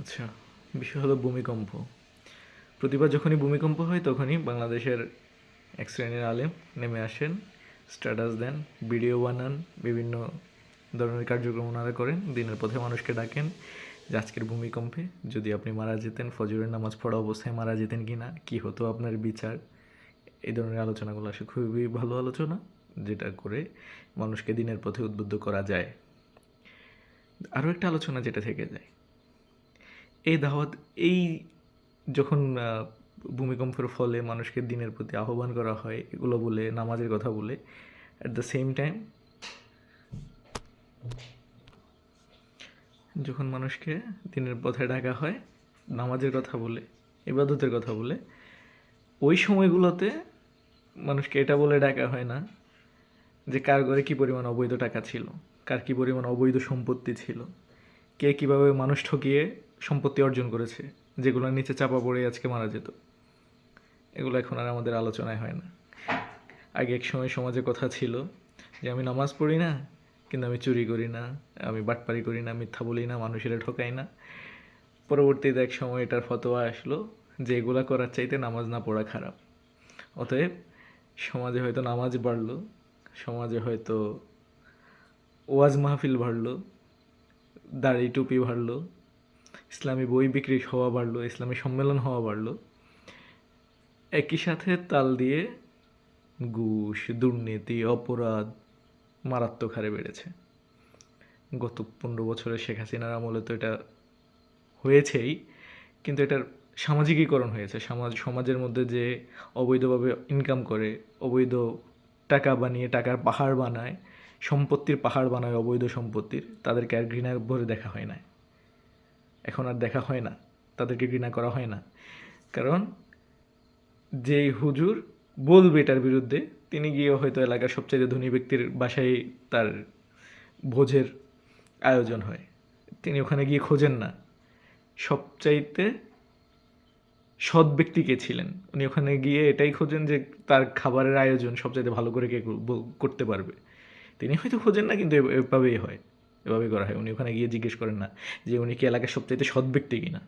আচ্ছা, বিষয় হলো ভূমিকম্প। প্রতিবার যখনই ভূমিকম্প হয় তখনই বাংলাদেশের এক শ্রেণীর আলেম নেমে আসেন, স্ট্যাটাস দেন, ভিডিও বানান, বিভিন্ন ধরনের কার্যক্রম ওনারা করেন, দিনের পথে মানুষকে ডাকেন যে আজকের ভূমিকম্পে যদি আপনি মারা যেতেন, ফজরের নামাজ পড়া অবস্থায় মারা যেতেন কি না, কী হতো আপনার বিচার। এই ধরনের আলোচনাগুলো আসে খুবই ভালো আলোচনা, যেটা করে মানুষকে দিনের পথে উদ্বুদ্ধ করা যায়। আরও একটা আলোচনা যেটা থেকে যায়, এই দাওয়াত, এই যখন ভূমিকম্পের ফলে মানুষকে দিনের প্রতি আহ্বান করা হয় এগুলো বলে, নামাজের কথা বলে, অ্যাট দ্য সেম টাইম যখন মানুষকে দিনের পথে ডাকা হয় নামাজের কথা বলে, ইবাদতের কথা বলে, ওই সময়গুলোতে মানুষকে এটা বলে ডাকা হয় না যে কার ঘরে কী পরিমাণ অবৈধ টাকা ছিল, কার কী পরিমাণ অবৈধ সম্পত্তি ছিল, কে কীভাবে মানুষ ঠকিয়ে সম্পত্তি অর্জন করেছে, যেগুলোর নিচে চাপা পড়ে আজকে মারা যেত। এগুলো এখন আর আমাদের আলোচনায় হয় না। আগে এক সময় সমাজে কথা ছিল যে আমি নামাজ পড়ি না, কিন্তু আমি চুরি করি না, আমি বাটপারি করি না, মিথ্যা বলি না, মানুষের ঠকাই না। পরবর্তীতে এক সময় এটার ফতোয়া আসলো যে এগুলা করার চাইতে নামাজ না পড়া খারাপ। অতএব সমাজে হয়তো নামাজ বাড়লো, সমাজে হয়তো ওয়াজ মাহফিল বাড়লো, দাড়ি টুপি বাড়লো, ইসলামী বই বিক্রি হওয়া বাড়লো, ইসলামী সম্মেলন হওয়া বাড়লো, একই সাথে তাল দিয়ে ঘুষ, দুর্নীতি, অপরাধ মারাত্মক হারে বেড়েছে। গত 15 বছরে শেখ হাসিনার আমলে তো এটা হয়েছেই, কিন্তু এটার সামাজিকীকরণ হয়েছে। সমাজের মধ্যে যে অবৈধভাবে ইনকাম করে, অবৈধ টাকা বানিয়ে টাকার পাহাড় বানায়, সম্পত্তির পাহাড় বানায় অবৈধ সম্পত্তির, তাদেরকে আর ঘৃণা ভরে দেখা হয় না। এখন আর দেখা হয় না, তাদেরকে ঘৃণা করা হয় না। কারণ যেই হুজুর বলবে এটার বিরুদ্ধে, তিনি গিয়ে হয়তো এলাকার সবচেয়ে ধনী ব্যক্তির বাসায় তার ভোজের আয়োজন হয়, তিনি ওখানে গিয়ে খোঁজেন না সবচাইতে সৎ ব্যক্তি কে ছিলেন, উনি ওখানে গিয়ে এটাই খোঁজেন যে তার খাবারের আয়োজন সবচাইতে ভালো করে কে করতে পারবে। তিনি হয়তো খোঁজেন না, কিন্তু এভাবেই হয়, এভাবেই করা হয়। উনি ওখানে গিয়ে জিজ্ঞেস করেন না যে উনি কি এলাকার সবচাইতে সৎ ব্যক্তি কিনা।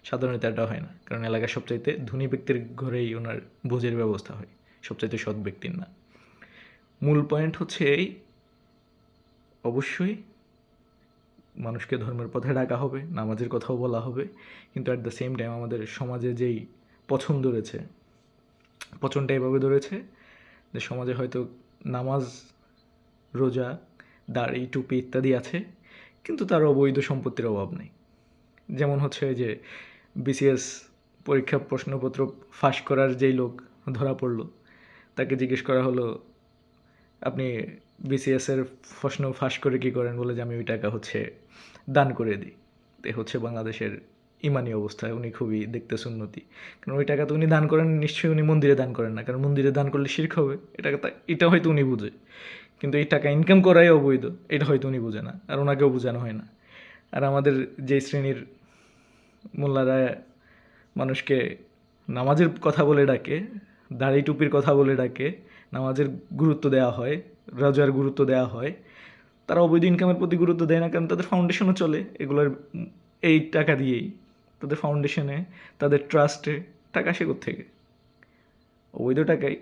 সাধারণত এটা হয় না, কারণ এলাকার সবচাইতে ধনী ব্যক্তির ঘরেই ওনার ভোজের ব্যবস্থা হয়, সবচাইতে সৎ ব্যক্তির না। মূল পয়েন্ট হচ্ছে এই, অবশ্যই মানুষকে ধর্মের পথে ডাকা হবে, নামাজের কথাও বলা হবে, কিন্তু অ্যাট দ্য সেম টাইম আমাদের সমাজে যেই পছন্দ রয়েছে, পছন্দটা এভাবে ধরেছে যে সমাজে হয়তো নামাজ, রোজা, দাড়ি টুপি ইত্যাদি আছে, কিন্তু তার অবৈধ সম্পত্তির অভাব নেই। যেমন হচ্ছে যে বিসিএস পরীক্ষা প্রশ্নপত্র ফাঁস করার যেই লোক ধরা পড়লো, তাকে জিজ্ঞেস করা হলো আপনি বিসিএসের প্রশ্ন ফাঁস করে কী করেন, বলে যে আমি ওই টাকা হচ্ছে দান করে দিই। এ হচ্ছে বাংলাদেশের ইমানি অবস্থায় উনি খুবই দেখতে সুন্নতি, কারণ ওই টাকা তো উনি দান করেন, নিশ্চয়ই উনি মন্দিরে দান করেন না, কারণ মন্দিরে দান করলে শিরক হবে। এটা হয়তো উনি বুঝে, কিন্তু এই টাকা ইনকাম করাই অবৈধ, এটা হয়তো উনি বুঝে না, আর ওনাকেও বোঝানো হয় না। আর আমাদের যে শ্রেণীর মোল্লারা মানুষকে নামাজের কথা বলে ডাকে, দাড়ি টুপির কথা বলে ডাকে, নামাজের গুরুত্ব দেওয়া হয়, রোজার গুরুত্ব দেওয়া হয়, তারা অবৈধ ইনকামের প্রতি গুরুত্ব দেয় না, কারণ তাদের ফাউন্ডেশনও চলে এগুলোর এই টাকা দিয়েই। তাদের ফাউন্ডেশনে, তাদের ট্রাস্টে টাকা আসে কোত্থেকে? অবৈধ টাকাই।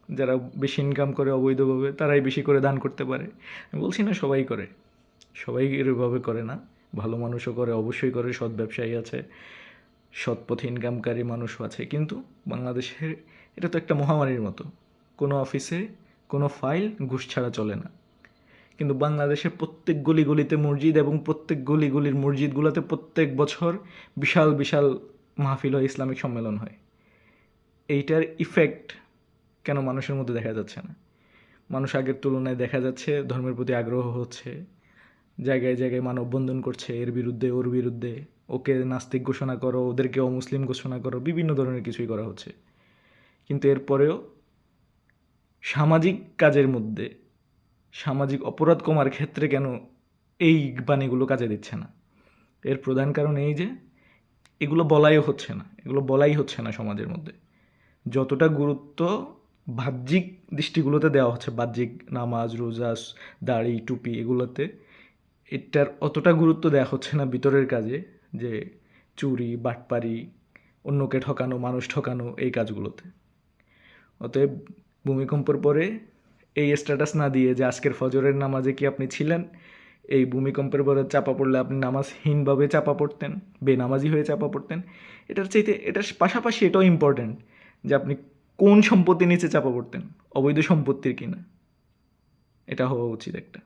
যারা বেশি ইনকাম করে অবৈধভাবে, তারাই বেশি করে দান করতে পারে। আমি বলছি না সবাই করে, সবাই এভাবে করে না, ভালো মানুষও করে, অবশ্যই করে, সৎ ব্যবসায়ী আছে, সৎ পথে ইনকামকারী মানুষও আছে, কিন্তু বাংলাদেশের এটা তো একটা মহামারীর মতো। কোনো অফিসে কোনো ফাইল ঘুষ ছাড়া চলে না, কিন্তু বাংলাদেশের প্রত্যেক গলি গলিতে মসজিদ, এবং প্রত্যেক গলি গলির মসজিদগুলোতে প্রত্যেক বছর বিশাল বিশাল মাহফিল হয়, ইসলামিক সম্মেলন হয়। এইটার ইফেক্ট কেন মানুষের মধ্যে দেখা যাচ্ছে না? মানুষ আগের তুলনায় দেখা যাচ্ছে ধর্মের প্রতি আগ্রহ হচ্ছে, জায়গায় জায়গায় মানববন্ধন করছে, এর বিরুদ্ধে ওর বিরুদ্ধে, ওকে নাস্তিক ঘোষণা করো, ওদেরকে অমুসলিম ঘোষণা করো, বিভিন্ন ধরনের কিছুই করা হচ্ছে। কিন্তু এরপরেও সামাজিক কাজের মধ্যে, সামাজিক অপরাধ কমার ক্ষেত্রে কেন এই বাণীগুলো কাজে দিচ্ছে না? এর প্রধান কারণ এই যে এগুলো বলাই হচ্ছে না সমাজের মধ্যে। যতটা গুরুত্ব বাহ্যিক দৃষ্টিগুলোতে দেওয়া হচ্ছে, বাহ্যিক নামাজ, রোজা, দাড়ি টুপি, এগুলোতে এটার অতটা গুরুত্ব দেওয়া হচ্ছে না ভিতরের কাজে, যে চুরি, বাটপারি, অন্যকে ঠকানো, মানুষ ঠকানো এই কাজগুলোতে। অতএব ভূমিকম্পের পরে এই স্ট্যাটাস না দিয়ে যে আজকের ফজরের নামাজে কি আপনি ছিলেন, এই ভূমিকম্পের পরে চাপা পড়লে আপনি নামাজহীনভাবে চাপা পড়তেন, বেনামাজি হয়ে চাপা পড়তেন, এটার পাশাপাশি এটাও ইম্পর্ট্যান্ট যে আপনি কোন সম্পত্তির নিচে চাপা পড়তেন, অবৈধ সম্পত্তির কিনা, এটা হওয়া উচিত একটা।